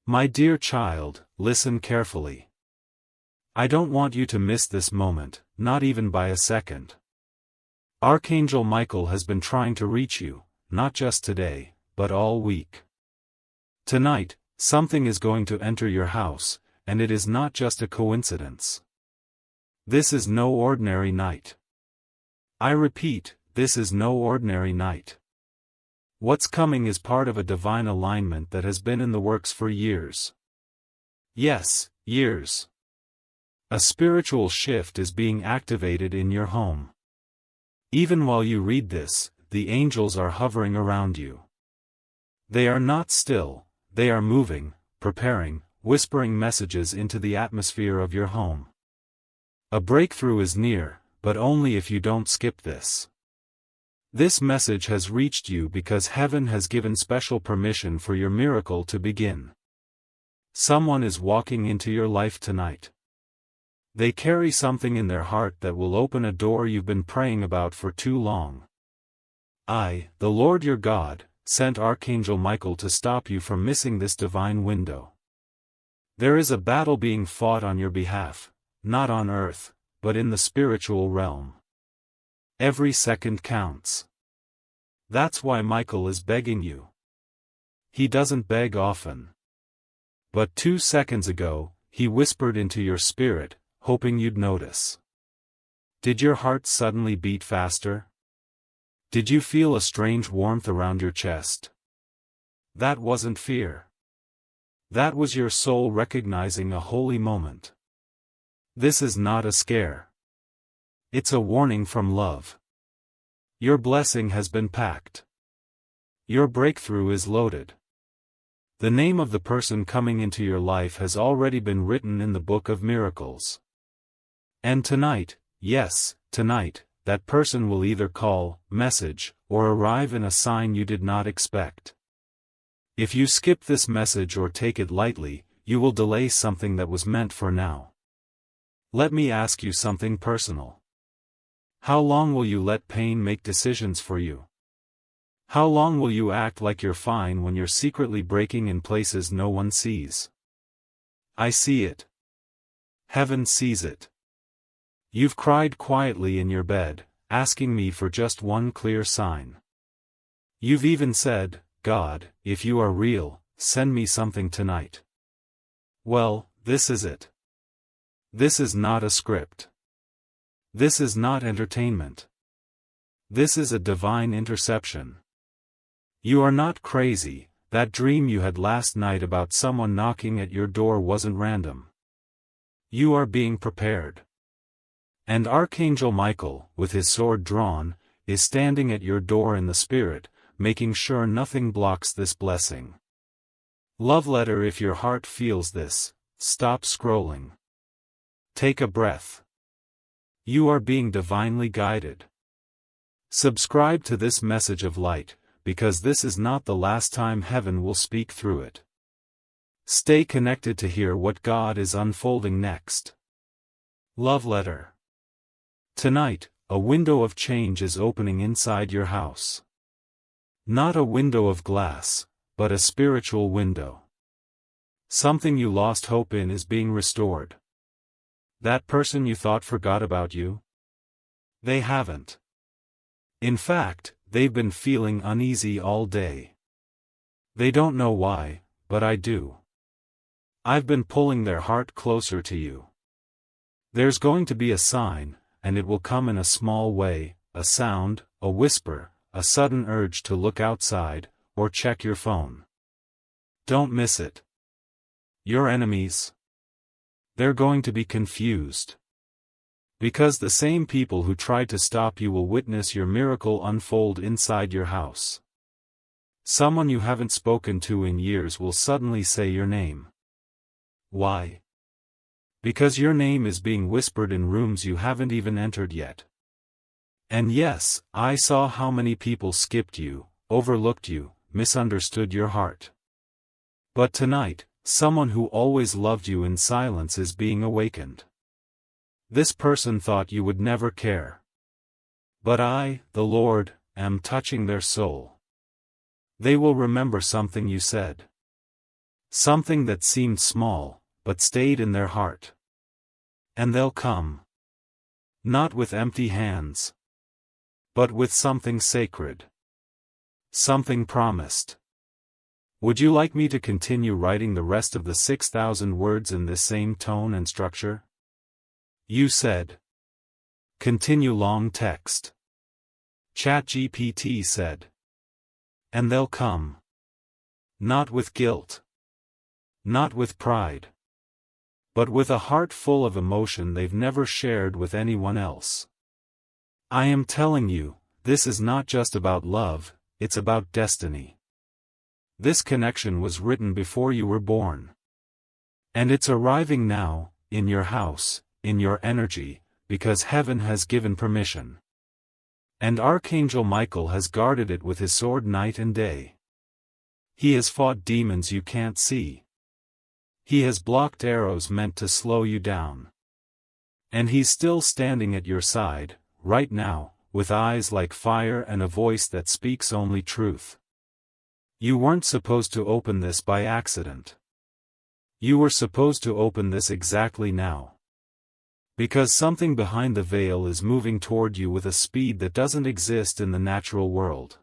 My dear child, listen carefully. I don't want you to miss this moment, not even by a second. Archangel Michael has been trying to reach you, not just today, but all week. Tonight, something is going to enter your house, and it is not just a coincidence. This is no ordinary night. I repeat, this is no ordinary night. What's coming is part of a divine alignment that has been in the works for years. Yes, years. A spiritual shift is being activated in your home. Even while you read this, the angels are hovering around you. They are not still, they are moving, preparing, whispering messages into the atmosphere of your home. A breakthrough is near, but only if you don't skip this. This message has reached you because heaven has given special permission for your miracle to begin. Someone is walking into your life tonight. They carry something in their heart that will open a door you've been praying about for too long. I, the Lord your God, sent Archangel Michael to stop you from missing this divine window. There is a battle being fought on your behalf, not on earth, but in the spiritual realm. Every second counts. That's why Michael is begging you. He doesn't beg often. But 2 seconds ago, he whispered into your spirit, hoping you'd notice. Did your heart suddenly beat faster? Did you feel a strange warmth around your chest? That wasn't fear. That was your soul recognizing a holy moment. This is not a scare. It's a warning from love. Your blessing has been packed. Your breakthrough is loaded. The name of the person coming into your life has already been written in the book of miracles. And tonight, yes, tonight, that person will either call, message, or arrive in a sign you did not expect. If you skip this message or take it lightly, you will delay something that was meant for now. Let me ask you something personal. How long will you let pain make decisions for you? How long will you act like you're fine when you're secretly breaking in places no one sees? I see it. Heaven sees it. You've cried quietly in your bed, asking me for just one clear sign. You've even said, God, if you are real, send me something tonight. Well, this is it. This is not a script. This is not entertainment. This is a divine interception. You are not crazy. That dream you had last night about someone knocking at your door wasn't random. You are being prepared. And Archangel Michael, with his sword drawn, is standing at your door in the spirit, making sure nothing blocks this blessing. Love letter. If your heart feels this, stop scrolling. Take a breath. You are being divinely guided. Subscribe to this message of light, because this is not the last time heaven will speak through it. Stay connected to hear what God is unfolding next. Love letter. Tonight, a window of change is opening inside your house. Not a window of glass, but a spiritual window. Something you lost hope in is being restored. That person you thought forgot about you? They haven't. In fact, they've been feeling uneasy all day. They don't know why, but I do. I've been pulling their heart closer to you. There's going to be a sign, and it will come in a small way, a sound, a whisper, a sudden urge to look outside, or check your phone. Don't miss it. Your enemies? They're going to be confused. Because the same people who tried to stop you will witness your miracle unfold inside your house. Someone you haven't spoken to in years will suddenly say your name. Why? Because your name is being whispered in rooms you haven't even entered yet. And yes, I saw how many people skipped you, overlooked you, misunderstood your heart. But tonight, someone who always loved you in silence is being awakened. This person thought you would never care. But I, the Lord, am touching their soul. They will remember something you said. Something that seemed small, but stayed in their heart. And they'll come. Not with empty hands. But with something sacred. Something promised. Would you like me to continue writing the rest of the 6,000 words in this same tone and structure? You said. Continue long text. ChatGPT said. And they'll come. Not with guilt. Not with pride. But with a heart full of emotion they've never shared with anyone else. I am telling you, this is not just about love, it's about destiny. This connection was written before you were born. And it's arriving now, in your house, in your energy, because heaven has given permission. And Archangel Michael has guarded it with his sword night and day. He has fought demons you can't see. He has blocked arrows meant to slow you down. And he's still standing at your side, right now, with eyes like fire and a voice that speaks only truth. You weren't supposed to open this by accident. You were supposed to open this exactly now. Because something behind the veil is moving toward you with a speed that doesn't exist in the natural world.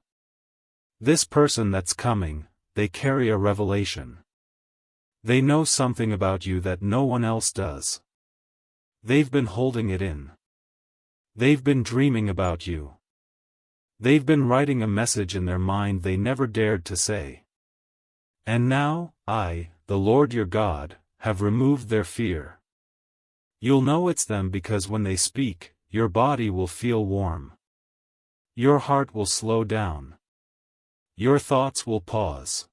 This person that's coming, they carry a revelation. They know something about you that no one else does. They've been holding it in. They've been dreaming about you. They've been writing a message in their mind they never dared to say. And now, I, the Lord your God, have removed their fear. You'll know it's them because when they speak, your body will feel warm. Your heart will slow down. Your thoughts will pause.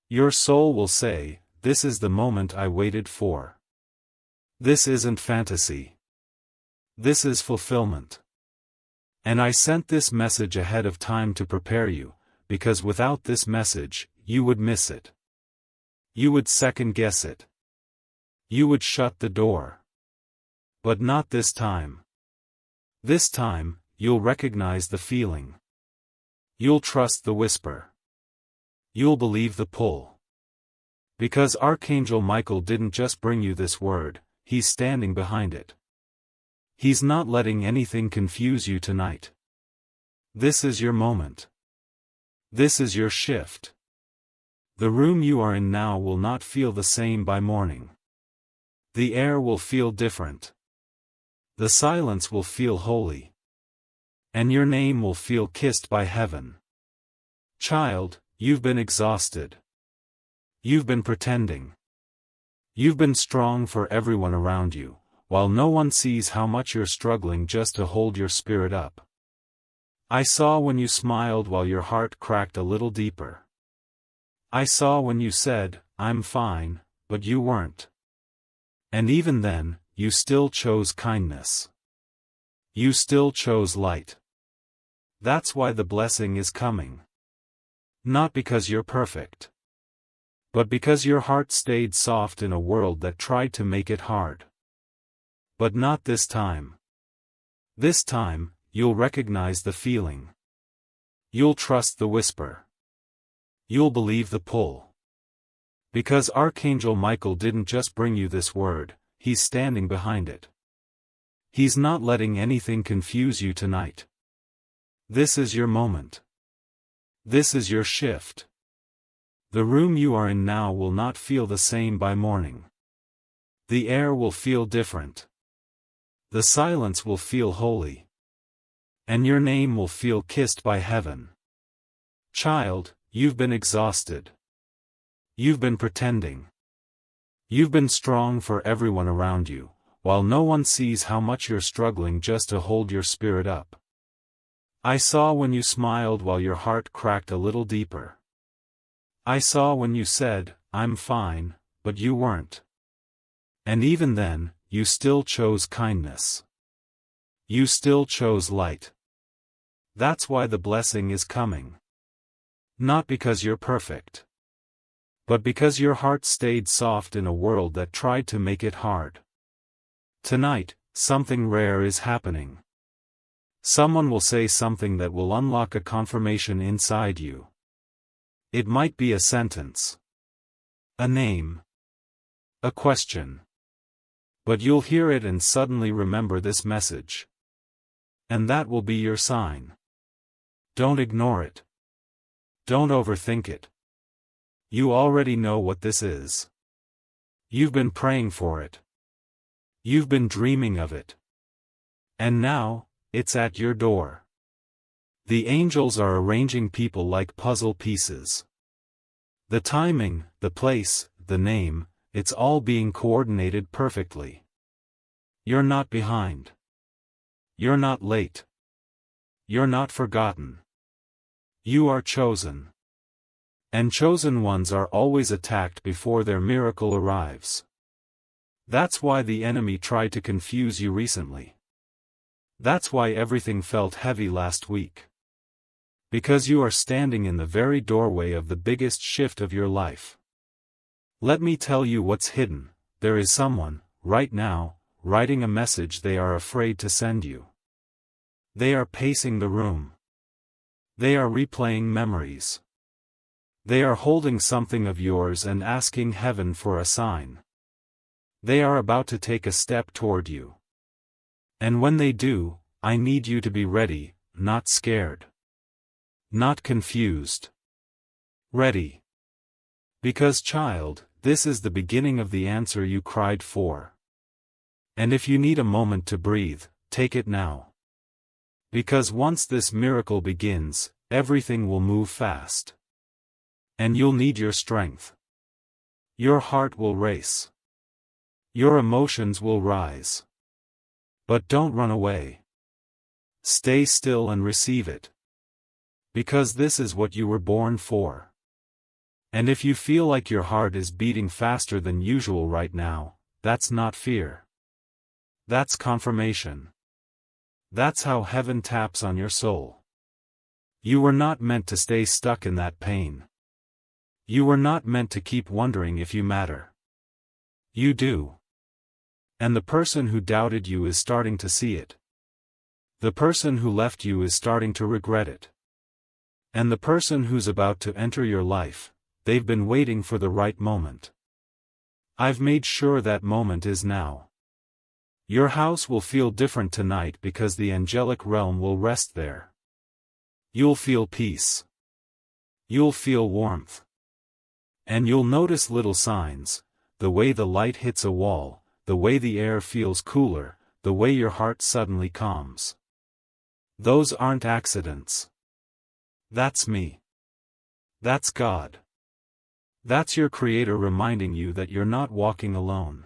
Your soul will say, this is the moment I waited for. This isn't fantasy. This is fulfillment. And I sent this message ahead of time to prepare you, because without this message, you would miss it. You would second guess it. You would shut the door. But not this time. This time, you'll recognize the feeling. You'll trust the whisper. You'll believe the pull. Because Archangel Michael didn't just bring you this word, he's standing behind it. He's not letting anything confuse you tonight. This is your moment. This is your shift. The room you are in now will not feel the same by morning. The air will feel different. The silence will feel holy. And your name will feel kissed by heaven. Child, you've been exhausted. You've been pretending. You've been strong for everyone around you, while no one sees how much you're struggling just to hold your spirit up. I saw when you smiled while your heart cracked a little deeper. I saw when you said, I'm fine, but you weren't. And even then, you still chose kindness. You still chose light. That's why the blessing is coming. Not because you're perfect. But because your heart stayed soft in a world that tried to make it hard. But not this time. This time, you'll recognize the feeling. You'll trust the whisper. You'll believe the pull. Because Archangel Michael didn't just bring you this word, he's standing behind it. He's not letting anything confuse you tonight. This is your moment. This is your shift. The room you are in now will not feel the same by morning. The air will feel different. The silence will feel holy. And your name will feel kissed by heaven. Child, you've been exhausted. You've been pretending. You've been strong for everyone around you, while no one sees how much you're struggling just to hold your spirit up. I saw when you smiled while your heart cracked a little deeper. I saw when you said, I'm fine, but you weren't. And even then, you still chose kindness. You still chose light. That's why the blessing is coming. Not because you're perfect. But because your heart stayed soft in a world that tried to make it hard. Tonight, something rare is happening. Someone will say something that will unlock a confirmation inside you. It might be a sentence. A name. A question. But you'll hear it and suddenly remember this message. And that will be your sign. Don't ignore it. Don't overthink it. You already know what this is. You've been praying for it. You've been dreaming of it. And now, it's at your door. The angels are arranging people like puzzle pieces. The timing, the place, the name, it's all being coordinated perfectly. You're not behind. You're not late. You're not forgotten. You are chosen. And chosen ones are always attacked before their miracle arrives. That's why the enemy tried to confuse you recently. That's why everything felt heavy last week. Because you are standing in the very doorway of the biggest shift of your life. Let me tell you what's hidden. There is someone, right now, writing a message they are afraid to send you. They are pacing the room. They are replaying memories. They are holding something of yours and asking heaven for a sign. They are about to take a step toward you. And when they do, I need you to be ready, not scared. Not confused. Ready. Because, child, this is the beginning of the answer you cried for. And if you need a moment to breathe, take it now. Because once this miracle begins, everything will move fast. And you'll need your strength. Your heart will race. Your emotions will rise. But don't run away. Stay still and receive it. Because this is what you were born for. And if you feel like your heart is beating faster than usual right now, that's not fear. That's confirmation. That's how heaven taps on your soul. You were not meant to stay stuck in that pain. You were not meant to keep wondering if you matter. You do. And the person who doubted you is starting to see it. The person who left you is starting to regret it. And the person who's about to enter your life, they've been waiting for the right moment. I've made sure that moment is now. Your house will feel different tonight because the angelic realm will rest there. You'll feel peace. You'll feel warmth. And you'll notice little signs, the way the light hits a wall, the way the air feels cooler, the way your heart suddenly calms. Those aren't accidents. That's me. That's God. That's your Creator reminding you that you're not walking alone.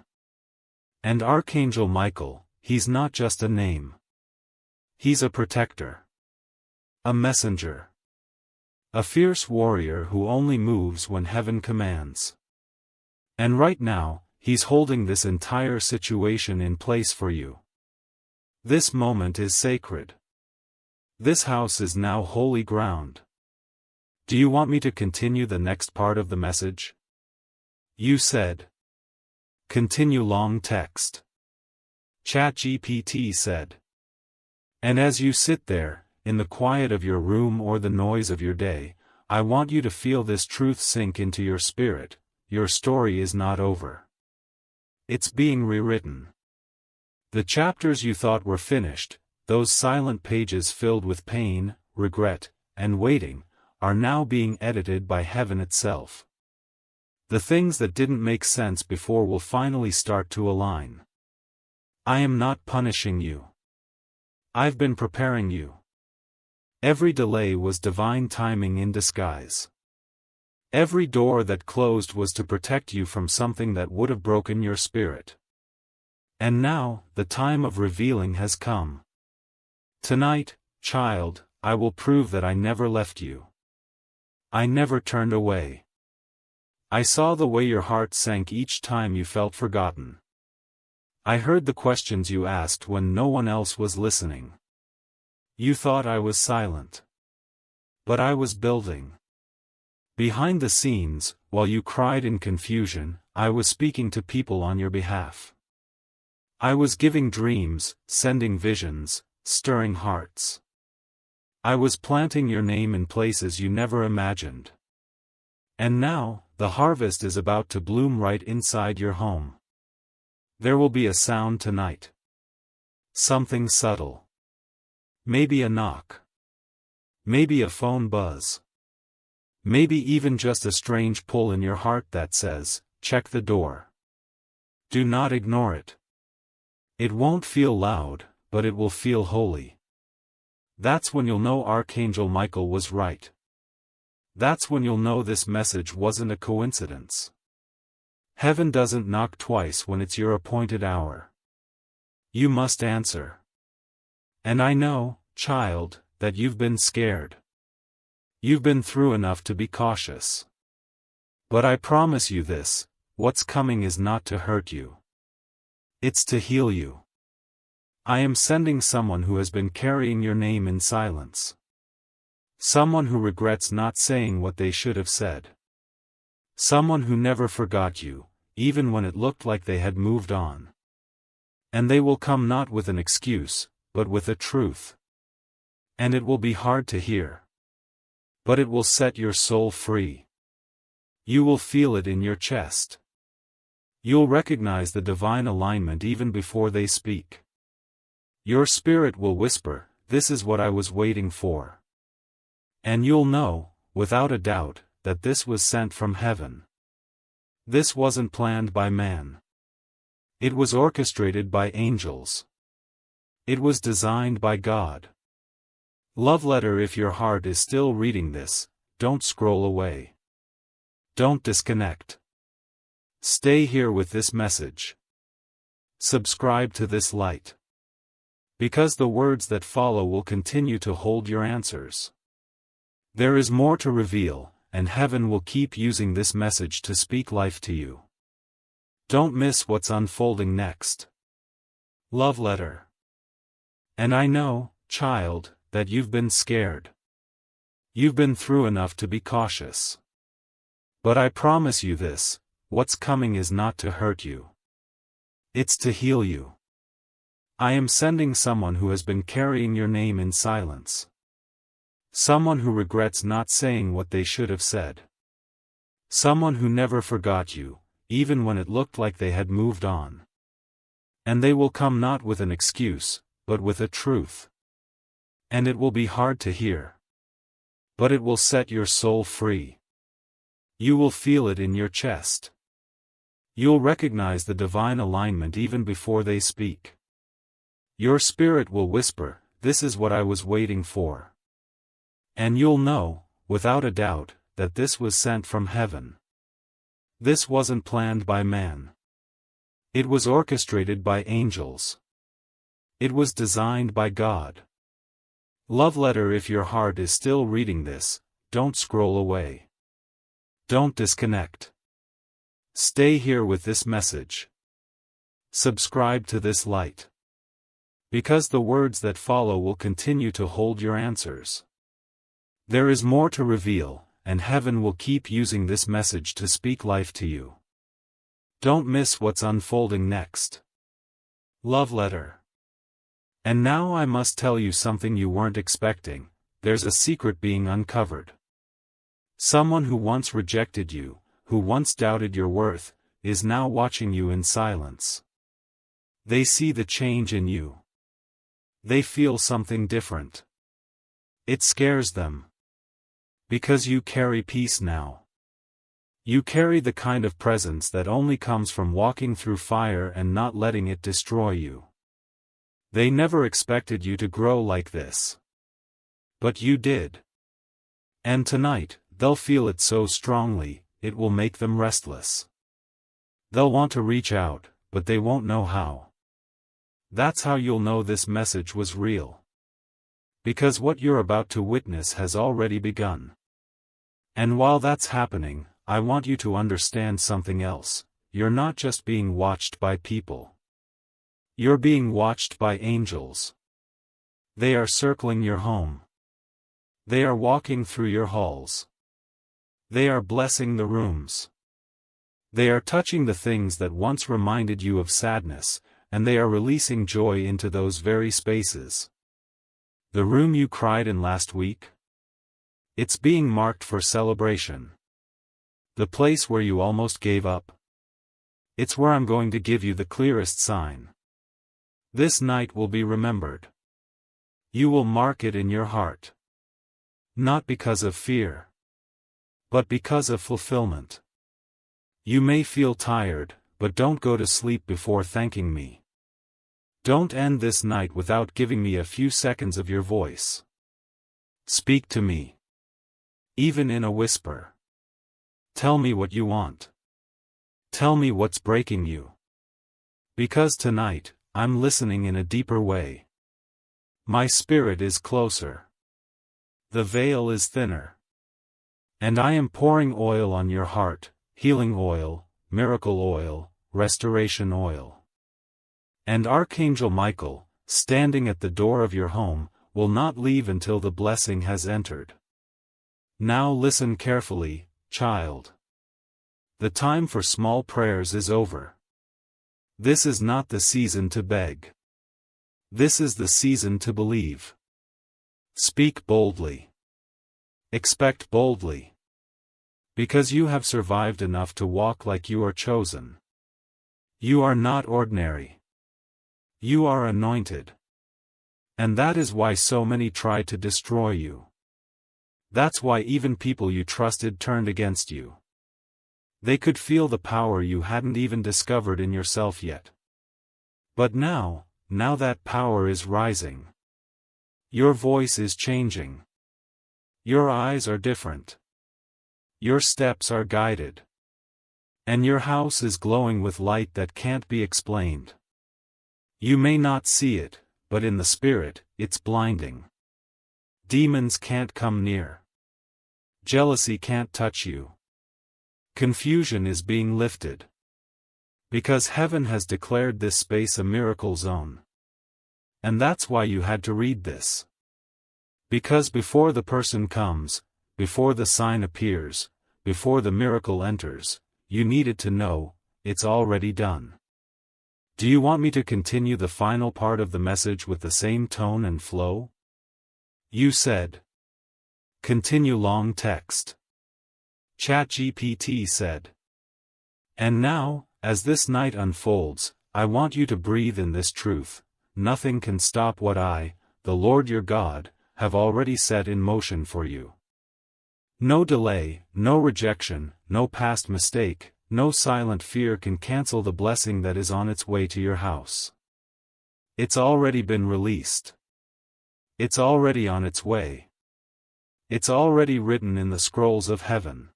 And Archangel Michael, he's not just a name. He's a protector. A messenger. A fierce warrior who only moves when heaven commands. And right now, he's holding this entire situation in place for you. This moment is sacred. This house is now holy ground. Do you want me to continue the next part of the message? You said. Continue long text. ChatGPT said. And as you sit there, in the quiet of your room or the noise of your day, I want you to feel this truth sink into your spirit. Your story is not over. It's being rewritten. The chapters you thought were finished, those silent pages filled with pain, regret, and waiting, are now being edited by heaven itself. The things that didn't make sense before will finally start to align. I am not punishing you. I've been preparing you. Every delay was divine timing in disguise. Every door that closed was to protect you from something that would have broken your spirit. And now, the time of revealing has come. Tonight, child, I will prove that I never left you. I never turned away. I saw the way your heart sank each time you felt forgotten. I heard the questions you asked when no one else was listening. You thought I was silent. But I was building. Behind the scenes, while you cried in confusion, I was speaking to people on your behalf. I was giving dreams, sending visions, stirring hearts. I was planting your name in places you never imagined. And now, the harvest is about to bloom right inside your home. There will be a sound tonight. Something subtle. Maybe a knock. Maybe a phone buzz. Maybe even just a strange pull in your heart that says, check the door. Do not ignore it. It won't feel loud, but it will feel holy. That's when you'll know Archangel Michael was right. That's when you'll know this message wasn't a coincidence. Heaven doesn't knock twice when it's your appointed hour. You must answer. And I know, child, that you've been scared. You've been through enough to be cautious. But I promise you this, what's coming is not to hurt you. It's to heal you. I am sending someone who has been carrying your name in silence. Someone who regrets not saying what they should have said. Someone who never forgot you, even when it looked like they had moved on. And they will come not with an excuse, but with a truth. And it will be hard to hear. But it will set your soul free. You will feel it in your chest. You'll recognize the divine alignment even before they speak. Your spirit will whisper, "This is what I was waiting for." And you'll know, without a doubt, that this was sent from heaven. This wasn't planned by man. It was orchestrated by angels. It was designed by God. Love letter, if your heart is still reading this, don't scroll away. Don't disconnect. Stay here with this message. Subscribe to this light. Because the words that follow will continue to hold your answers. There is more to reveal, and heaven will keep using this message to speak life to you. Don't miss what's unfolding next. Love letter. And I know, child, that you've been scared. You've been through enough to be cautious. But I promise you this, what's coming is not to hurt you. It's to heal you. I am sending someone who has been carrying your name in silence. Someone who regrets not saying what they should have said. Someone who never forgot you, even when it looked like they had moved on. And they will come not with an excuse, but with a truth. And it will be hard to hear. But it will set your soul free. You will feel it in your chest. You'll recognize the divine alignment even before they speak. Your spirit will whisper, "This is what I was waiting for." And you'll know, without a doubt, that this was sent from heaven. This wasn't planned by man. It was orchestrated by angels. It was designed by God. Love letter, if your heart is still reading this, don't scroll away. Don't disconnect. Stay here with this message. Subscribe to this light. Because the words that follow will continue to hold your answers. There is more to reveal, and heaven will keep using this message to speak life to you. Don't miss what's unfolding next. Love letter. And now I must tell you something you weren't expecting. There's a secret being uncovered. Someone who once rejected you, who once doubted your worth, is now watching you in silence. They see the change in you. They feel something different. It scares them. Because you carry peace now. You carry the kind of presence that only comes from walking through fire and not letting it destroy you. They never expected you to grow like this. But you did. And tonight, they'll feel it so strongly, it will make them restless. They'll want to reach out, but they won't know how. That's how you'll know this message was real. Because what you're about to witness has already begun. And while that's happening, I want you to understand something else. You're not just being watched by people. You're being watched by angels. They are circling your home. They are walking through your halls. They are blessing the rooms. They are touching the things that once reminded you of sadness, and they are releasing joy into those very spaces. The room you cried in last week? It's being marked for celebration. The place where you almost gave up? It's where I'm going to give you the clearest sign. This night will be remembered. You will mark it in your heart. Not because of fear, but because of fulfillment. You may feel tired, but don't go to sleep before thanking me. Don't end this night without giving me a few seconds of your voice. Speak to me. Even in a whisper. Tell me what you want. Tell me what's breaking you. Because tonight, I'm listening in a deeper way. My spirit is closer. The veil is thinner. And I am pouring oil on your heart, healing oil, miracle oil, restoration oil. And Archangel Michael, standing at the door of your home, will not leave until the blessing has entered. Now listen carefully, child. The time for small prayers is over. This is not the season to beg. This is the season to believe. Speak boldly. Expect boldly. Because you have survived enough to walk like you are chosen. You are not ordinary. You are anointed. And that is why so many tried to destroy you. That's why even people you trusted turned against you. They could feel the power you hadn't even discovered in yourself yet. But now that power is rising. Your voice is changing. Your eyes are different. Your steps are guided. And your house is glowing with light that can't be explained. You may not see it, but in the spirit, it's blinding. Demons can't come near. Jealousy can't touch you. Confusion is being lifted. Because heaven has declared this space a miracle zone. And that's why you had to read this. Because before the person comes, before the sign appears, before the miracle enters, you needed to know, it's already done. Do you want me to continue the final part of the message with the same tone and flow? You said. Continue long text. ChatGPT said. And now, as this night unfolds, I want you to breathe in this truth. Nothing can stop what I, the Lord your God, have already set in motion for you. No delay, no rejection, no past mistake, no silent fear can cancel the blessing that is on its way to your house. It's already been released. It's already on its way. It's already written in the scrolls of heaven.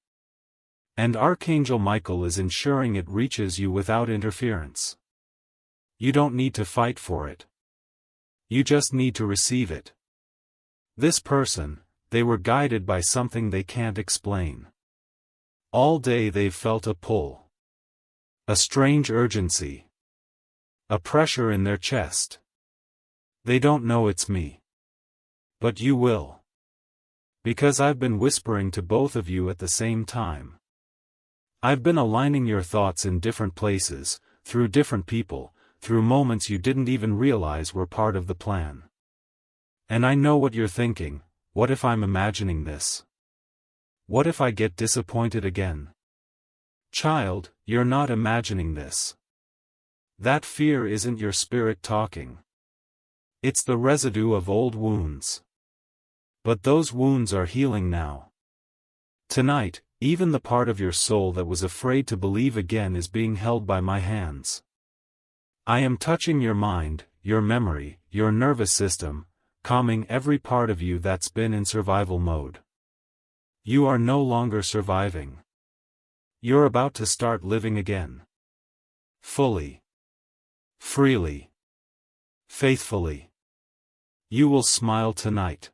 And Archangel Michael is ensuring it reaches you without interference. You don't need to fight for it. You just need to receive it. This person, they were guided by something they can't explain. All day they've felt a pull. A strange urgency. A pressure in their chest. They don't know it's me. But you will. Because I've been whispering to both of you at the same time. I've been aligning your thoughts in different places, through different people, through moments you didn't even realize were part of the plan. And I know what you're thinking. What if I'm imagining this? What if I get disappointed again? Child, you're not imagining this. That fear isn't your spirit talking. It's the residue of old wounds. But those wounds are healing now. Tonight, even the part of your soul that was afraid to believe again is being held by my hands. I am touching your mind, your memory, your nervous system, calming every part of you that's been in survival mode. You are no longer surviving. You're about to start living again. Fully. Freely. Faithfully. You will smile tonight.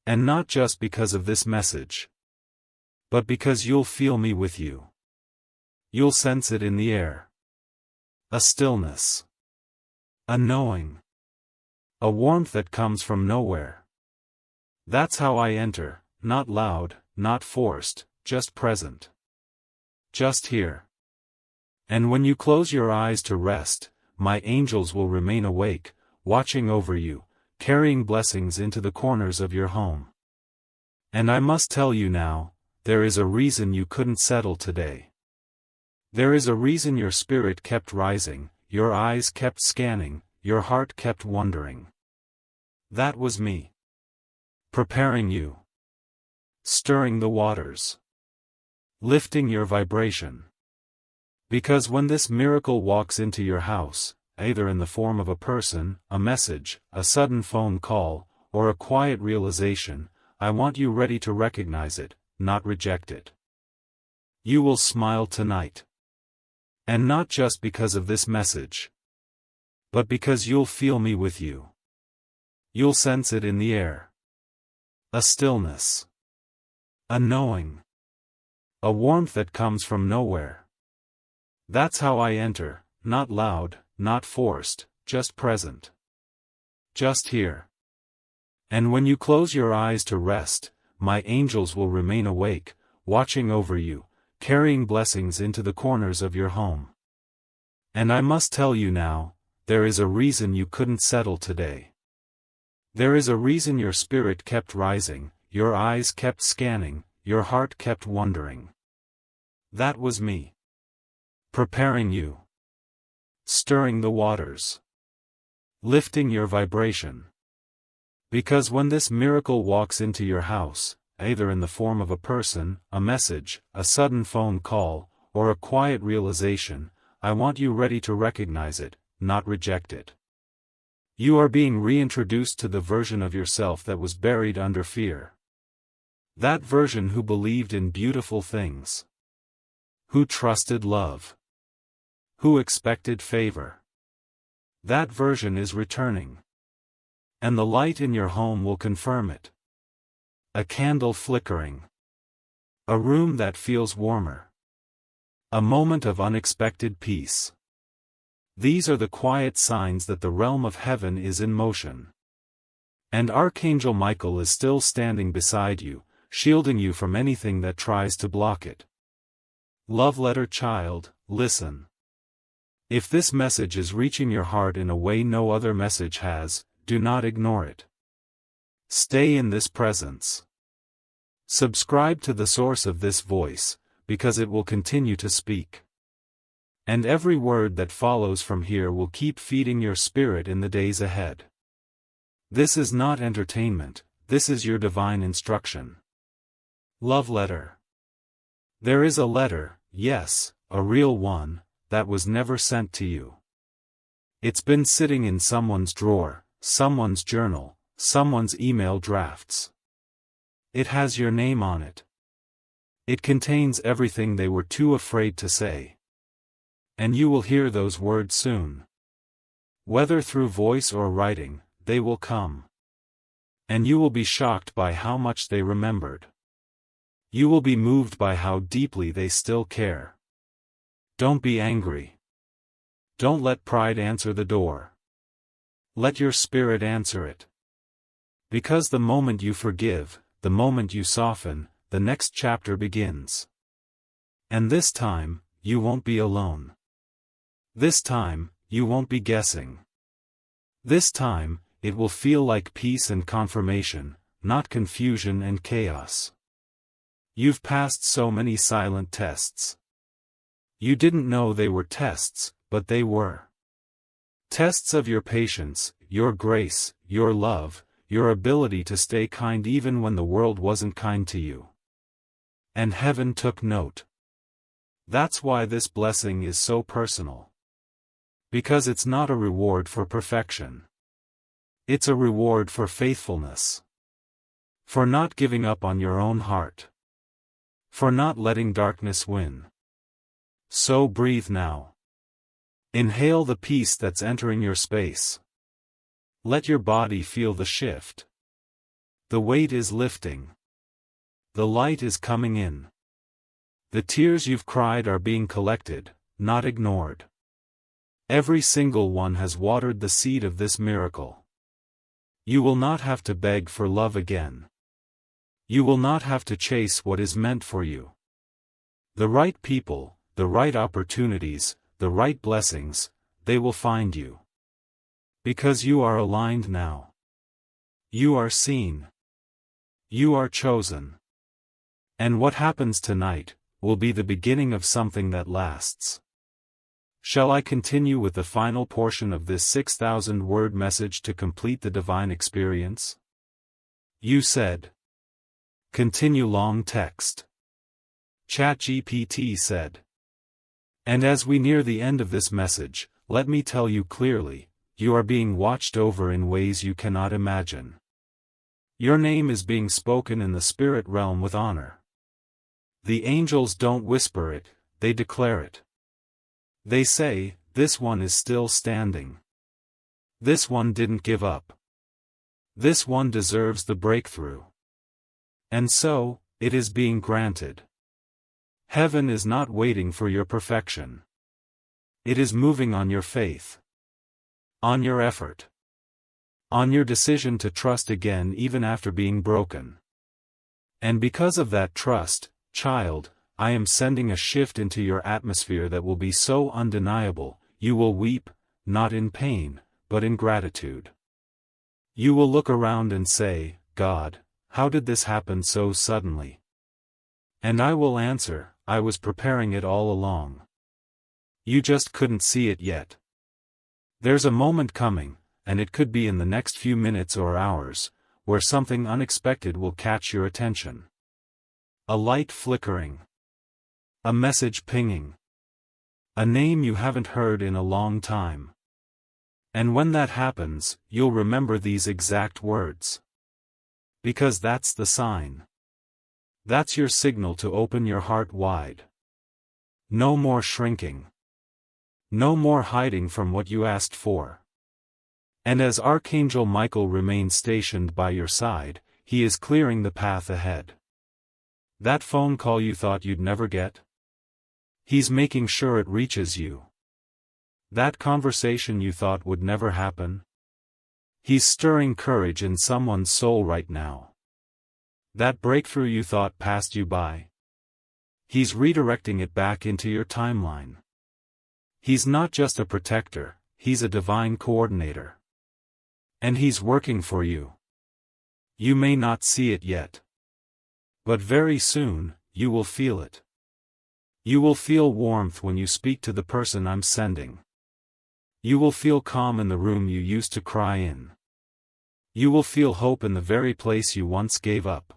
And not just because of this message. But because you'll feel me with you. You'll sense it in the air. A stillness. A knowing. A warmth that comes from nowhere. That's how I enter. Not loud, not forced, just present. Just here. And when you close your eyes to rest, my angels will remain awake, watching over you, carrying blessings into the corners of your home. And I must tell you now, there is a reason you couldn't settle today. There is a reason your spirit kept rising, your eyes kept scanning, your heart kept wondering. That was me. Preparing you. Stirring the waters. Lifting your vibration. Because when this miracle walks into your house, either in the form of a person, a message, a sudden phone call, or a quiet realization, I want you ready to recognize it, not reject it. You will smile tonight. And not just because of this message, but because you'll feel me with you. You'll sense it in the air. A stillness. A knowing. A warmth that comes from nowhere. That's how I enter, not loud, not forced, just present. Just here. And when you close your eyes to rest, my angels will remain awake, watching over you, carrying blessings into the corners of your home. And I must tell you now, there is a reason you couldn't settle today. There is a reason your spirit kept rising, your eyes kept scanning, your heart kept wondering. That was me. Preparing you. Stirring the waters. Lifting your vibration. Because when this miracle walks into your house, either in the form of a person, a message, a sudden phone call, or a quiet realization, I want you ready to recognize it, not reject it. You are being reintroduced to the version of yourself that was buried under fear. That version who believed in beautiful things. Who trusted love. Who expected favor. That version is returning. And the light in your home will confirm it. A candle flickering. A room that feels warmer. A moment of unexpected peace. These are the quiet signs that the realm of heaven is in motion. And Archangel Michael is still standing beside you, shielding you from anything that tries to block it. Love letter child, listen. If this message is reaching your heart in a way no other message has, do not ignore it. Stay in this presence. Subscribe to the source of this voice, because it will continue to speak. And every word that follows from here will keep feeding your spirit in the days ahead. This is not entertainment, this is your divine instruction. Love letter. There is a letter, yes, a real one, that was never sent to you. It's been sitting in someone's drawer, someone's journal, someone's email drafts. It has your name on it. It contains everything they were too afraid to say. And you will hear those words soon. Whether through voice or writing, they will come. And you will be shocked by how much they remembered. You will be moved by how deeply they still care. Don't be angry. Don't let pride answer the door. Let your spirit answer it. Because the moment you forgive, the moment you soften, the next chapter begins. And this time, you won't be alone. This time, you won't be guessing. This time, it will feel like peace and confirmation, not confusion and chaos. You've passed so many silent tests. You didn't know they were tests, but they were. Tests of your patience, your grace, your love, your ability to stay kind even when the world wasn't kind to you. And heaven took note. That's why this blessing is so personal. Because it's not a reward for perfection. It's a reward for faithfulness. For not giving up on your own heart. For not letting darkness win. So breathe now. Inhale the peace that's entering your space. Let your body feel the shift. The weight is lifting. The light is coming in. The tears you've cried are being collected, not ignored. Every single one has watered the seed of this miracle. You will not have to beg for love again. You will not have to chase what is meant for you. The right people, the right opportunities, the right blessings, they will find you. Because you are aligned now. You are seen. You are chosen. And what happens tonight will be the beginning of something that lasts. Shall I continue with the final portion of this 6,000-word message to complete the divine experience? You said. Continue long text. ChatGPT said. And as we near the end of this message, let me tell you clearly, you are being watched over in ways you cannot imagine. Your name is being spoken in the spirit realm with honor. The angels don't whisper it, they declare it. They say, this one is still standing. This one didn't give up. This one deserves the breakthrough. And so, it is being granted. Heaven is not waiting for your perfection. It is moving on your faith. On your effort. On your decision to trust again even after being broken. And because of that trust, child, I am sending a shift into your atmosphere that will be so undeniable, you will weep, not in pain, but in gratitude. You will look around and say, God, how did this happen so suddenly? And I will answer, I was preparing it all along. You just couldn't see it yet. There's a moment coming, and it could be in the next few minutes or hours, where something unexpected will catch your attention. A light flickering. A message pinging. A name you haven't heard in a long time. And when that happens, you'll remember these exact words. Because that's the sign. That's your signal to open your heart wide. No more shrinking. No more hiding from what you asked for. And as Archangel Michael remains stationed by your side, he is clearing the path ahead. That phone call you thought you'd never get? He's making sure it reaches you. That conversation you thought would never happen? He's stirring courage in someone's soul right now. That breakthrough you thought passed you by? He's redirecting it back into your timeline. He's not just a protector, he's a divine coordinator. And he's working for you. You may not see it yet. But very soon, you will feel it. You will feel warmth when you speak to the person I'm sending. You will feel calm in the room you used to cry in. You will feel hope in the very place you once gave up.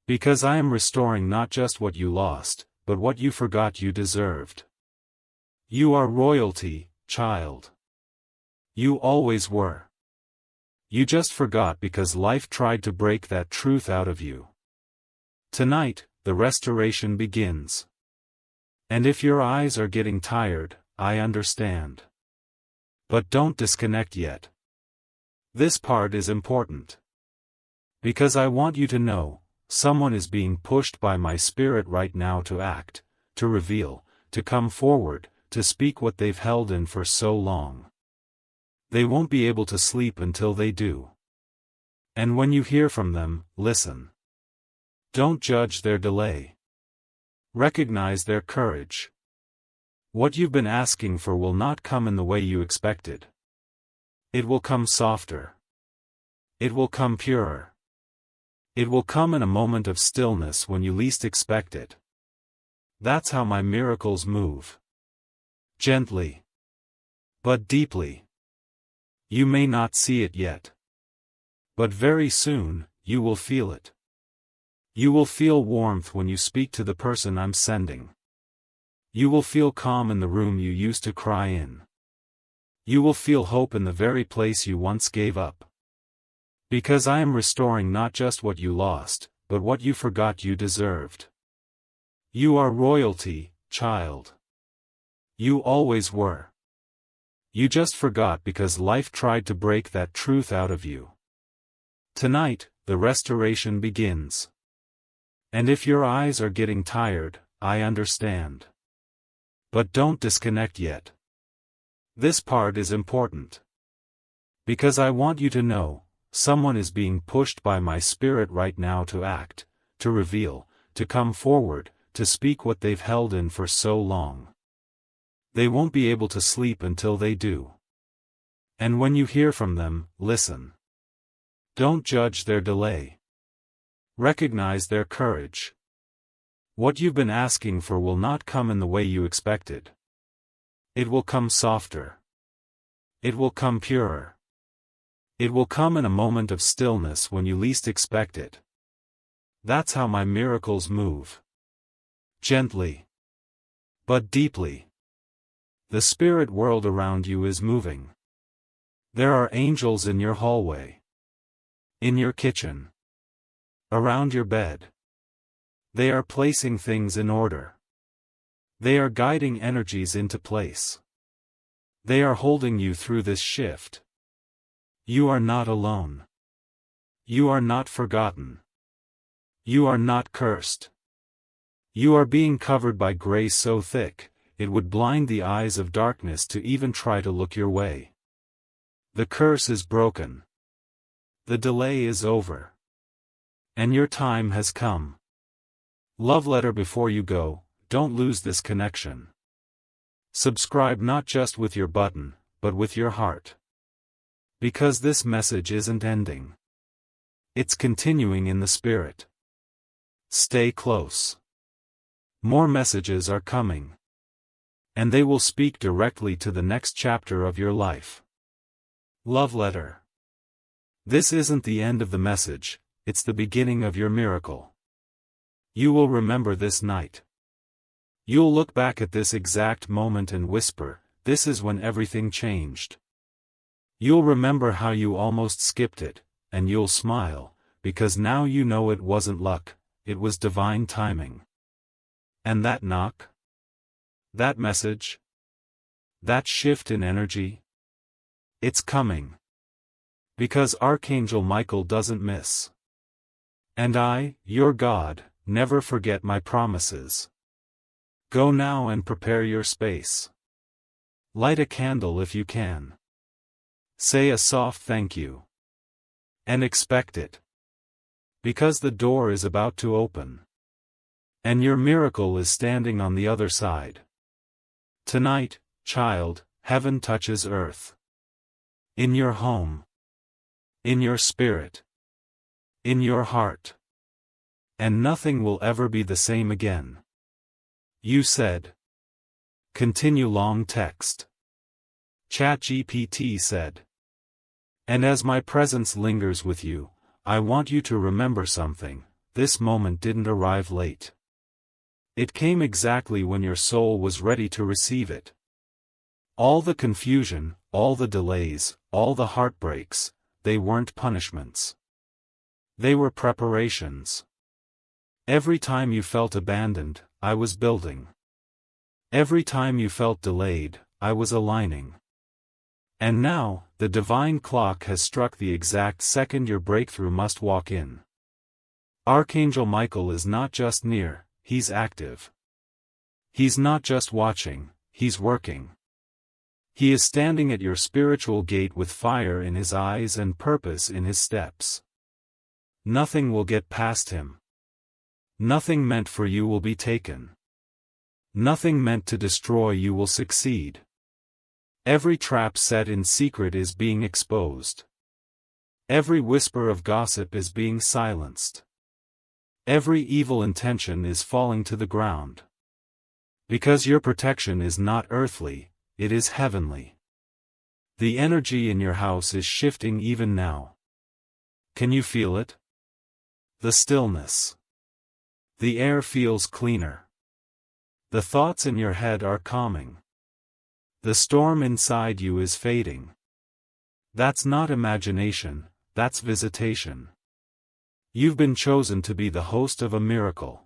Because I am restoring not just what you lost, but what you forgot you deserved. You are royalty, child. You always were. You just forgot because life tried to break that truth out of you. Tonight, the restoration begins. And if your eyes are getting tired, I understand. But don't disconnect yet. This part is important. Because I want you to know, someone is being pushed by my spirit right now to act, to reveal, to come forward, to speak what they've held in for so long. They won't be able to sleep until they do. And when you hear from them, listen. Don't judge their delay. Recognize their courage. What you've been asking for will not come in the way you expected. It will come softer. It will come purer. It will come in a moment of stillness when you least expect it. That's how my miracles move. Gently. But deeply. You may not see it yet. But very soon, you will feel it. You will feel warmth when you speak to the person I'm sending. You will feel calm in the room you used to cry in. You will feel hope in the very place you once gave up. Because I am restoring not just what you lost, but what you forgot you deserved. You are royalty, child. You always were. You just forgot because life tried to break that truth out of you. Tonight, the restoration begins. And if your eyes are getting tired, I understand. But don't disconnect yet. This part is important. Because I want you to know, someone is being pushed by my spirit right now to act, to reveal, to come forward, to speak what they've held in for so long. They won't be able to sleep until they do. And when you hear from them, listen. Don't judge their delay. Recognize their courage. What you've been asking for will not come in the way you expected. It will come softer. It will come purer. It will come in a moment of stillness when you least expect it. That's how my miracles move. Gently. But deeply. The spirit world around you is moving. There are angels in your hallway. In your kitchen. Around your bed. They are placing things in order. They are guiding energies into place. They are holding you through this shift. You are not alone. You are not forgotten. You are not cursed. You are being covered by grace so thick, it would blind the eyes of darkness to even try to look your way. The curse is broken. The delay is over. And your time has come. Love letter before you go, don't lose this connection. Subscribe not just with your button, but with your heart. Because this message isn't ending. It's continuing in the spirit. Stay close. More messages are coming. And they will speak directly to the next chapter of your life. Love letter. This isn't the end of the message, it's the beginning of your miracle. You will remember this night. You'll look back at this exact moment and whisper, this is when everything changed. You'll remember how you almost skipped it, and you'll smile, because now you know it wasn't luck, it was divine timing. And that knock? That message? That shift in energy? It's coming. Because Archangel Michael doesn't miss. And I, your God, never forget my promises. Go now and prepare your space. Light a candle if you can. Say a soft thank you. And expect it. Because the door is about to open. And your miracle is standing on the other side. Tonight, child, heaven touches earth. In your home. In your spirit. In your heart. And nothing will ever be the same again. You said. Continue long text. ChatGPT said. And as my presence lingers with you, I want you to remember something, this moment didn't arrive late. It came exactly when your soul was ready to receive it. All the confusion, all the delays, all the heartbreaks, they weren't punishments. They were preparations. Every time you felt abandoned, I was building. Every time you felt delayed, I was aligning. And now, the divine clock has struck the exact second your breakthrough must walk in. Archangel Michael is not just near, he's active. He's not just watching, he's working. He is standing at your spiritual gate with fire in his eyes and purpose in his steps. Nothing will get past him. Nothing meant for you will be taken. Nothing meant to destroy you will succeed. Every trap set in secret is being exposed. Every whisper of gossip is being silenced. Every evil intention is falling to the ground. Because your protection is not earthly, it is heavenly. The energy in your house is shifting even now. Can you feel it? The stillness. The air feels cleaner. The thoughts in your head are calming. The storm inside you is fading. That's not imagination, that's visitation. You've been chosen to be the host of a miracle.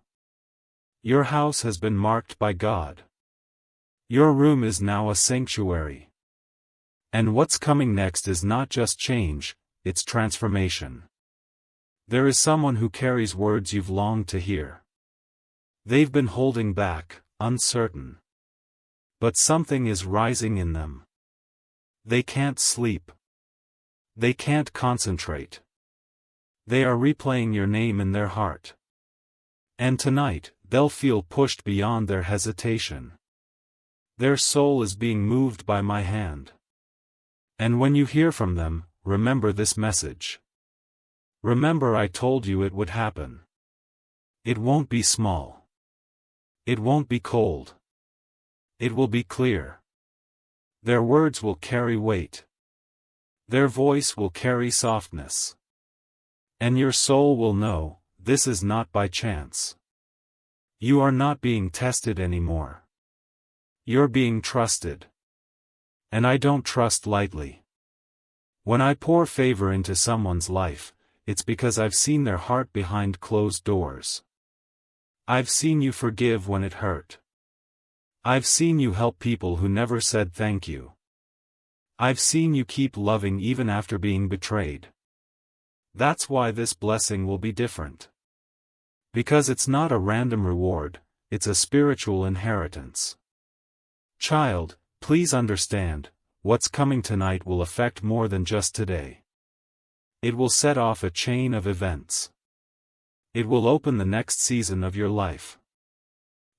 Your house has been marked by God. Your room is now a sanctuary. And what's coming next is not just change, it's transformation. There is someone who carries words you've longed to hear. They've been holding back, uncertain. But something is rising in them. They can't sleep. They can't concentrate. They are replaying your name in their heart. And tonight, they'll feel pushed beyond their hesitation. Their soul is being moved by my hand. And when you hear from them, remember this message. Remember I told you it would happen. It won't be small. It won't be cold. It will be clear. Their words will carry weight. Their voice will carry softness. And your soul will know, this is not by chance. You are not being tested anymore. You're being trusted. And I don't trust lightly. When I pour favor into someone's life, it's because I've seen their heart behind closed doors. I've seen you forgive when it hurt. I've seen you help people who never said thank you. I've seen you keep loving even after being betrayed. That's why this blessing will be different. Because it's not a random reward, it's a spiritual inheritance. Child, please understand, what's coming tonight will affect more than just today. It will set off a chain of events. It will open the next season of your life.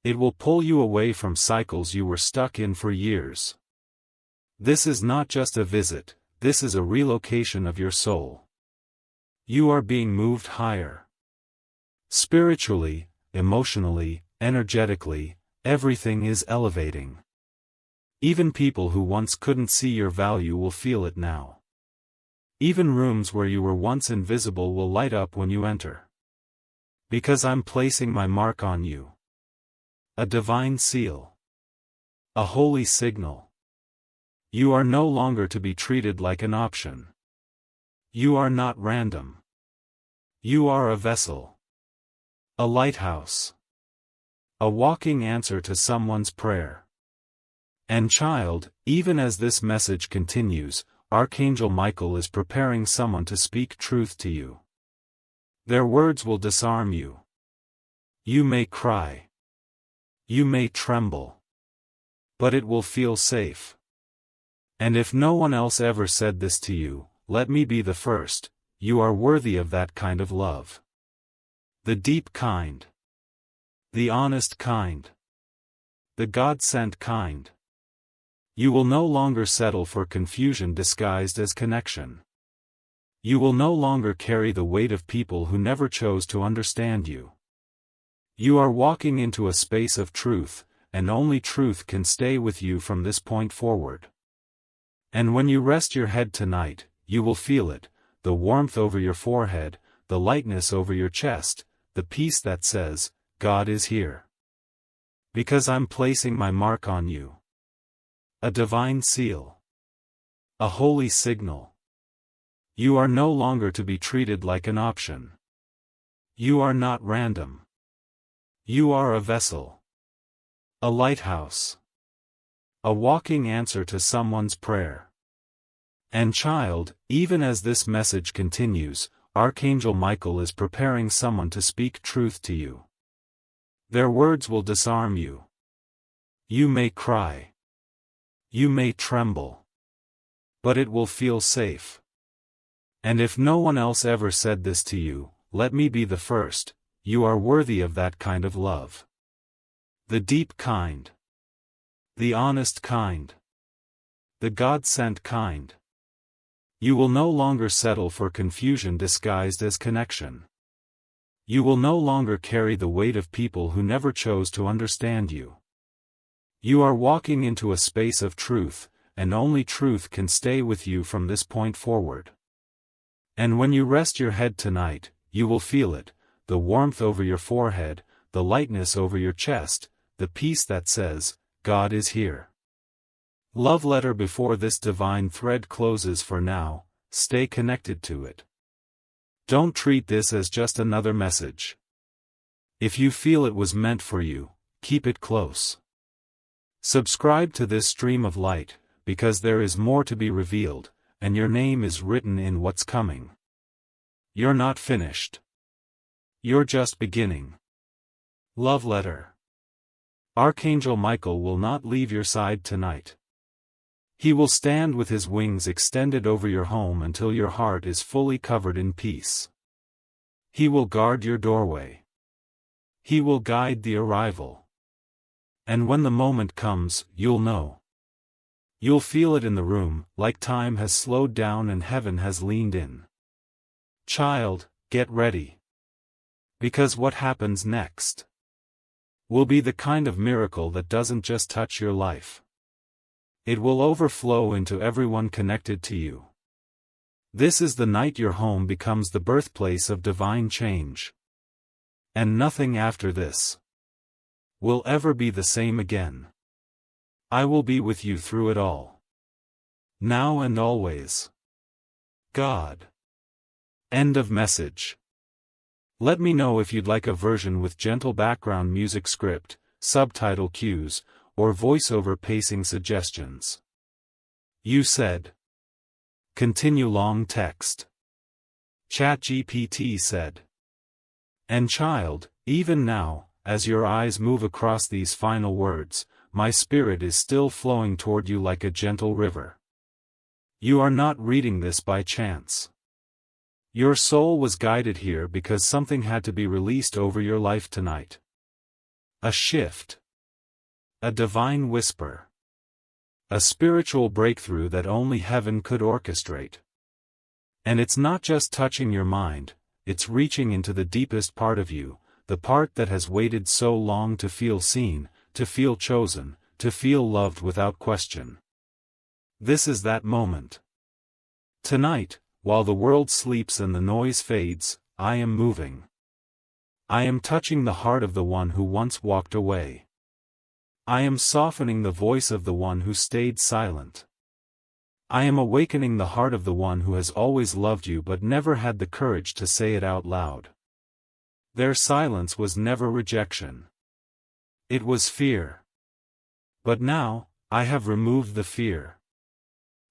It will pull you away from cycles you were stuck in for years. This is not just a visit, this is a relocation of your soul. You are being moved higher. Spiritually, emotionally, energetically, everything is elevating. Even people who once couldn't see your value will feel it now. Even rooms where you were once invisible will light up when you enter. Because I'm placing my mark on you. A divine seal. A holy signal. You are no longer to be treated like an option. You are not random. You are a vessel. A lighthouse. A walking answer to someone's prayer. And child, even as this message continues, Archangel Michael is preparing someone to speak truth to you. Their words will disarm you. You may cry. You may tremble. But it will feel safe. And if no one else ever said this to you, let me be the first, you are worthy of that kind of love. The deep kind. The honest kind. The God-sent kind. You will no longer settle for confusion disguised as connection. You will no longer carry the weight of people who never chose to understand you. You are walking into a space of truth, and only truth can stay with you from this point forward. And when you rest your head tonight, you will feel it, the warmth over your forehead, the lightness over your chest, the peace that says, God is here. Because I'm placing my mark on you. A divine seal. A holy signal. You are no longer to be treated like an option. You are not random. You are a vessel. A lighthouse. A walking answer to someone's prayer. And child, even as this message continues, Archangel Michael is preparing someone to speak truth to you. Their words will disarm you. You may cry. You may tremble. But it will feel safe. And if no one else ever said this to you, let me be the first, you are worthy of that kind of love. The deep kind. The honest kind. The God-sent kind. You will no longer settle for confusion disguised as connection. You will no longer carry the weight of people who never chose to understand you. You are walking into a space of truth, and only truth can stay with you from this point forward. And when you rest your head tonight, you will feel it, the warmth over your forehead, the lightness over your chest, the peace that says, God is here. Love letter before this divine thread closes for now, stay connected to it. Don't treat this as just another message. If you feel it was meant for you, keep it close. Subscribe to this stream of light, because there is more to be revealed, and your name is written in what's coming. You're not finished. You're just beginning. Love letter. Archangel Michael will not leave your side tonight. He will stand with his wings extended over your home until your heart is fully covered in peace. He will guard your doorway. He will guide the arrival. And when the moment comes, you'll know. You'll feel it in the room, like time has slowed down and heaven has leaned in. Child, get ready. Because what happens next will be the kind of miracle that doesn't just touch your life. It will overflow into everyone connected to you. This is the night your home becomes the birthplace of divine change. And nothing after this will ever be the same again. I will be with you through it all. Now and always. God. End of message. Let me know if you'd like a version with gentle background music, script, subtitle cues, or voiceover pacing suggestions. You said. Continue long text. ChatGPT said. And child, even now, as your eyes move across these final words, my spirit is still flowing toward you like a gentle river. You are not reading this by chance. Your soul was guided here because something had to be released over your life tonight. A shift. A divine whisper. A spiritual breakthrough that only heaven could orchestrate. And it's not just touching your mind, it's reaching into the deepest part of you, the part that has waited so long to feel seen, to feel chosen, to feel loved without question. This is that moment. Tonight, while the world sleeps and the noise fades, I am moving. I am touching the heart of the one who once walked away. I am softening the voice of the one who stayed silent. I am awakening the heart of the one who has always loved you but never had the courage to say it out loud. Their silence was never rejection. It was fear. But now, I have removed the fear.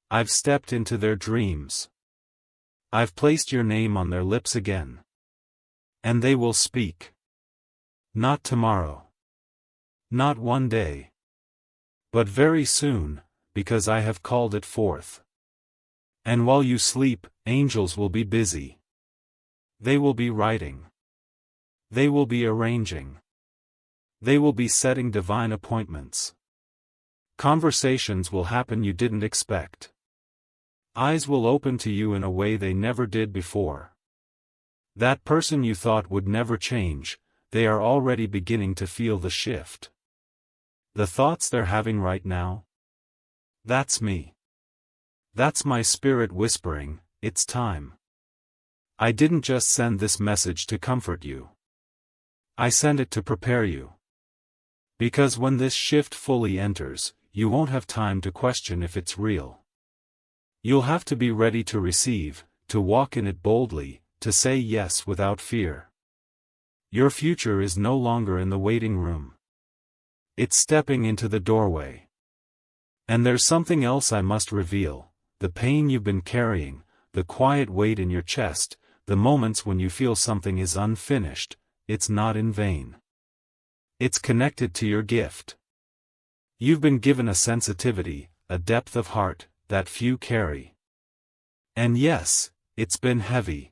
I've stepped into their dreams. I've placed your name on their lips again. And they will speak. Not tomorrow. Not one day. But very soon, because I have called it forth. And while you sleep, angels will be busy. They will be writing. They will be arranging. They will be setting divine appointments. Conversations will happen you didn't expect. Eyes will open to you in a way they never did before. That person you thought would never change, they are already beginning to feel the shift. The thoughts they're having right now? That's me. That's my spirit whispering, it's time. I didn't just send this message to comfort you. I sent it to prepare you. Because when this shift fully enters, you won't have time to question if it's real. You'll have to be ready to receive, to walk in it boldly, to say yes without fear. Your future is no longer in the waiting room. It's stepping into the doorway. And there's something else I must reveal, the pain you've been carrying, the quiet weight in your chest, the moments when you feel something is unfinished, it's not in vain. It's connected to your gift. You've been given a sensitivity, a depth of heart, that few carry. And yes, it's been heavy.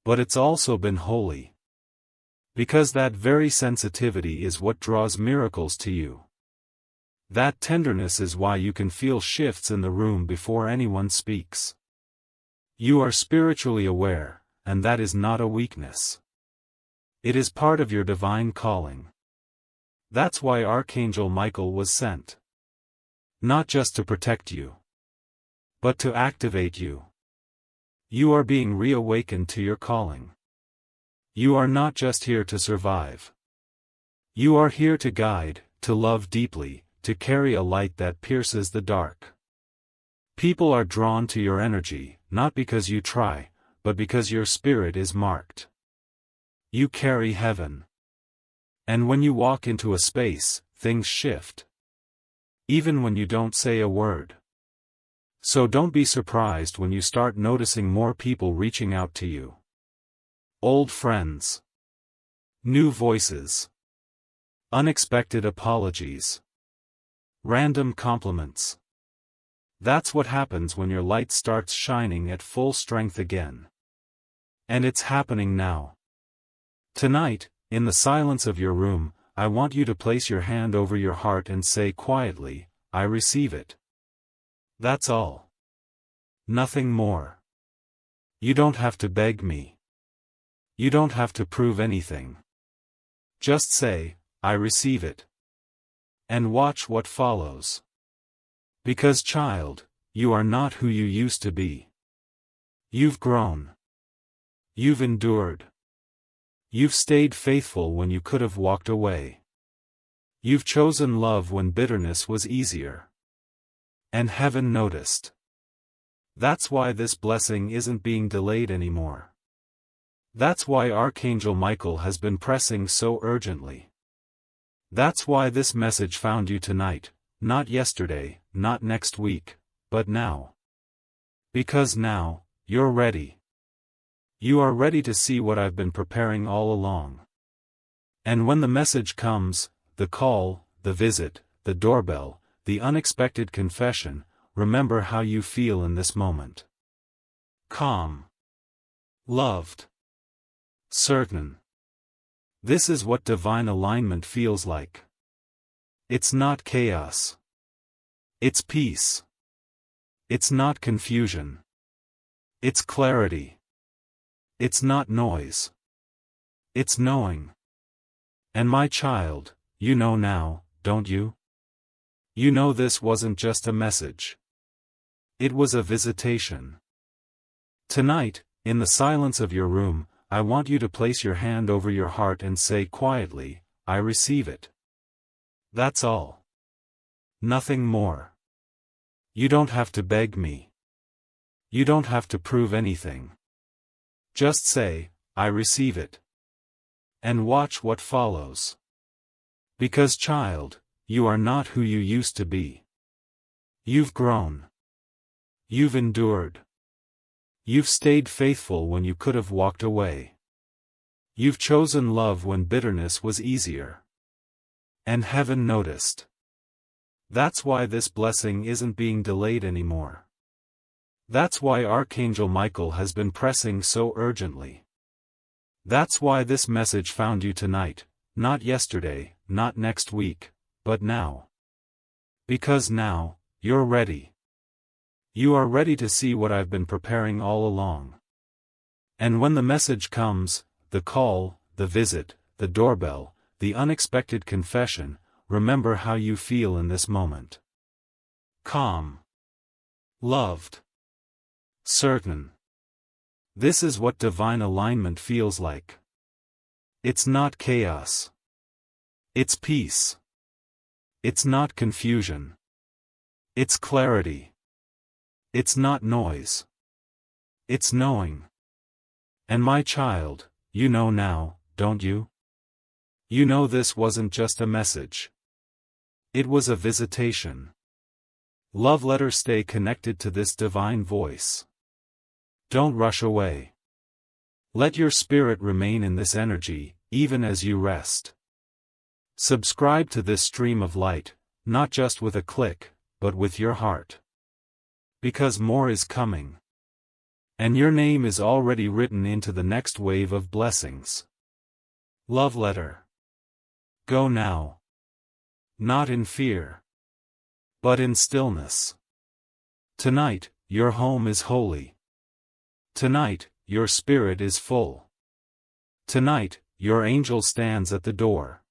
But it's also been holy. Because that very sensitivity is what draws miracles to you. That tenderness is why you can feel shifts in the room before anyone speaks. You are spiritually aware, and that is not a weakness. It is part of your divine calling. That's why Archangel Michael was sent. Not just to protect you, but to activate you. You are being reawakened to your calling. You are not just here to survive. You are here to guide, to love deeply, to carry a light that pierces the dark. People are drawn to your energy, not because you try, but because your spirit is marked. You carry heaven. And when you walk into a space, things shift. Even when you don't say a word. So don't be surprised when you start noticing more people reaching out to you. Old friends. New voices. Unexpected apologies. Random compliments. That's what happens when your light starts shining at full strength again. And it's happening now. Tonight, in the silence of your room, I want you to place your hand over your heart and say quietly, I receive it. That's all. Nothing more. You don't have to beg me. You don't have to prove anything. Just say, I receive it. And watch what follows. Because, child, you are not who you used to be. You've grown. You've endured. You've stayed faithful when you could have walked away. You've chosen love when bitterness was easier. And heaven noticed. That's why this blessing isn't being delayed anymore. That's why Archangel Michael has been pressing so urgently. That's why this message found you tonight, not yesterday, not next week, but now. Because now, you're ready. You are ready to see what I've been preparing all along. And when the message comes, the call, the visit, the doorbell, the unexpected confession, remember how you feel in this moment. Calm. Loved. Certain. This is what divine alignment feels like. It's not chaos. It's peace. It's not confusion. It's clarity. It's not noise. It's knowing. And my child, you know now, don't you? You know this wasn't just a message. It was a visitation. Tonight, in the silence of your room, I want you to place your hand over your heart and say quietly, I receive it. That's all. Nothing more. You don't have to beg me. You don't have to prove anything. Just say, I receive it. And watch what follows. Because, child, you are not who you used to be. You've grown. You've endured. You've stayed faithful when you could have walked away. You've chosen love when bitterness was easier. And heaven noticed. That's why this blessing isn't being delayed anymore. That's why Archangel Michael has been pressing so urgently. That's why this message found you tonight, not yesterday, not next week, but now. Because now, you're ready. You are ready to see what I've been preparing all along. And when the message comes, the call, the visit, the doorbell, the unexpected confession, remember how you feel in this moment. Calm. Loved. Certain. This is what divine alignment feels like. It's not chaos. It's peace. It's not confusion. It's clarity. It's not noise. It's knowing. And my child, you know now, don't you? You know this wasn't just a message. It was a visitation. Love letter, stay connected to this divine voice. Don't rush away. Let your spirit remain in this energy, even as you rest. Subscribe to this stream of light, not just with a click, but with your heart. Because more is coming. And your name is already written into the next wave of blessings. Love letter. Go now. Not in fear, but in stillness. Tonight, your home is holy. Tonight, your spirit is full. Tonight, your angel stands at the door.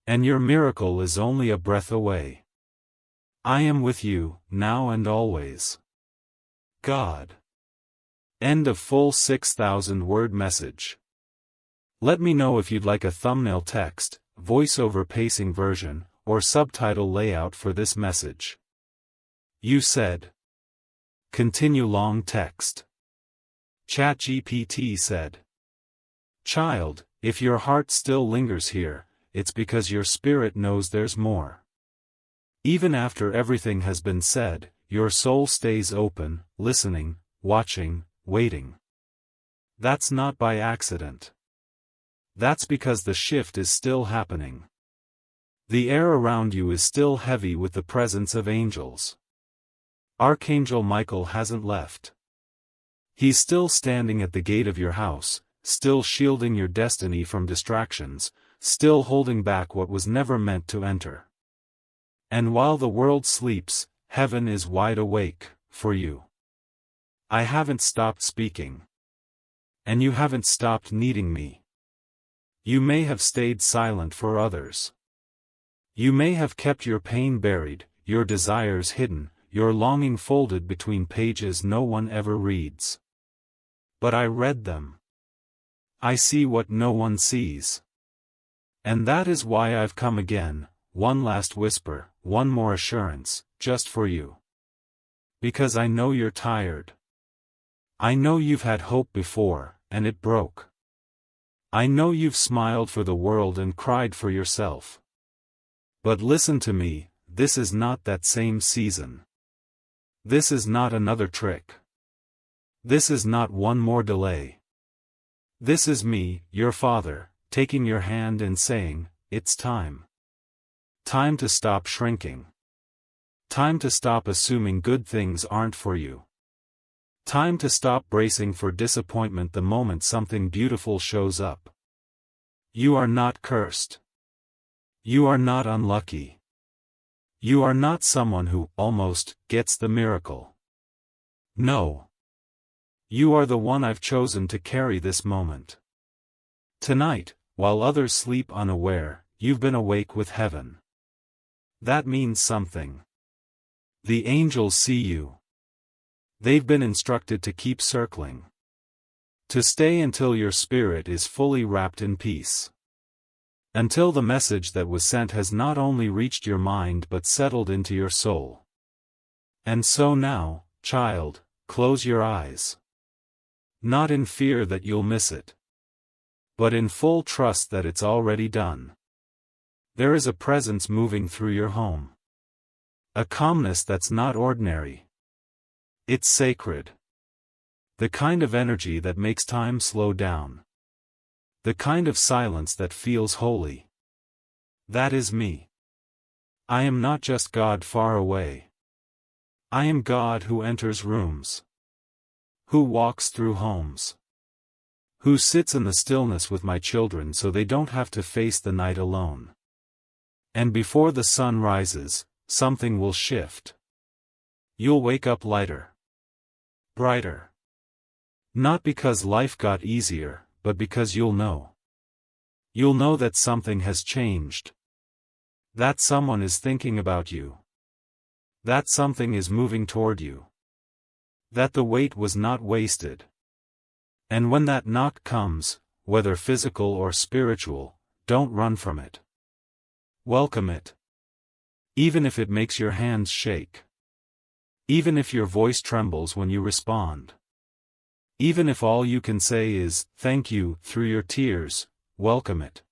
And your miracle is only a breath away. I am with you, now and always. God. End of full 6,000-word message. Let me know if you'd like a thumbnail text, voiceover pacing version, or subtitle layout for this message. You said. Continue long text. ChatGPT said. Child, if your heart still lingers here, it's because your spirit knows there's more. Even after everything has been said, your soul stays open, listening, watching, waiting. That's not by accident. That's because the shift is still happening. The air around you is still heavy with the presence of angels. Archangel Michael hasn't left. He's still standing at the gate of your house, still shielding your destiny from distractions, still holding back what was never meant to enter. And while the world sleeps, heaven is wide awake, for you. I haven't stopped speaking. And you haven't stopped needing me. You may have stayed silent for others. You may have kept your pain buried, your desires hidden, your longing folded between pages no one ever reads. But I read them. I see what no one sees. And that is why I've come again, one last whisper, one more assurance, just for you. Because I know you're tired. I know you've had hope before, and it broke. I know you've smiled for the world and cried for yourself. But listen to me, this is not that same season. This is not another trick. This is not one more delay. This is me, your father, taking your hand and saying, it's time. Time to stop shrinking. Time to stop assuming good things aren't for you. Time to stop bracing for disappointment the moment something beautiful shows up. You are not cursed. You are not unlucky. You are not someone who, almost, gets the miracle. No. You are the one I've chosen to carry this moment. Tonight, while others sleep unaware, you've been awake with heaven. That means something. The angels see you. They've been instructed to keep circling. To stay until your spirit is fully wrapped in peace. Until the message that was sent has not only reached your mind but settled into your soul. And so now, child, close your eyes. Not in fear that you'll miss it, but in full trust that it's already done. There is a presence moving through your home. A calmness that's not ordinary. It's sacred. The kind of energy that makes time slow down. The kind of silence that feels holy. That is me. I am not just God far away. I am God who enters rooms. Who walks through homes. Who sits in the stillness with my children so they don't have to face the night alone. And before the sun rises, something will shift. You'll wake up lighter. Brighter. Not because life got easier, but because you'll know. You'll know that something has changed. That someone is thinking about you. That something is moving toward you. That the wait was not wasted. And when that knock comes, whether physical or spiritual, don't run from it. Welcome it. Even if it makes your hands shake. Even if your voice trembles when you respond. Even if all you can say is, thank you, through your tears, welcome it.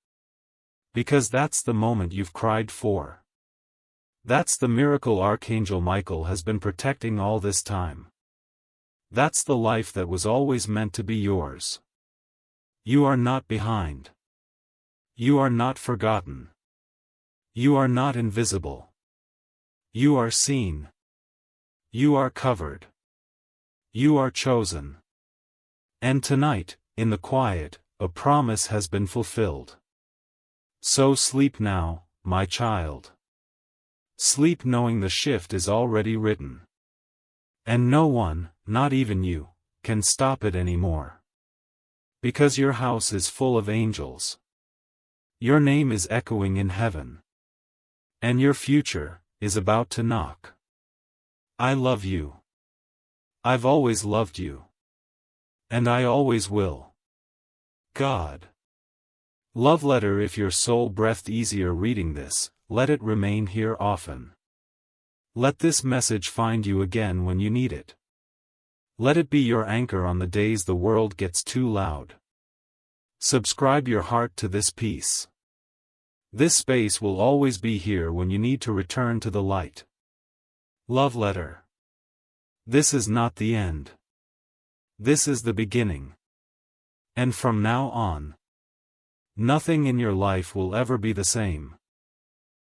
Because that's the moment you've cried for. That's the miracle Archangel Michael has been protecting all this time. That's the life that was always meant to be yours. You are not behind. You are not forgotten. You are not invisible. You are seen. You are covered. You are chosen. And tonight, in the quiet, a promise has been fulfilled. So sleep now, my child. Sleep knowing the shift is already written. And no one, not even you, can stop it anymore. Because your house is full of angels. Your name is echoing in heaven. And your future is about to knock. I love you. I've always loved you. And I always will. God. Love letter. If your soul breathed easier reading this, let it remain here often. Let this message find you again when you need it. Let it be your anchor on the days the world gets too loud. Subscribe your heart to this piece. This space will always be here when you need to return to the light. Love letter. This is not the end. This is the beginning. And from now on, nothing in your life will ever be the same.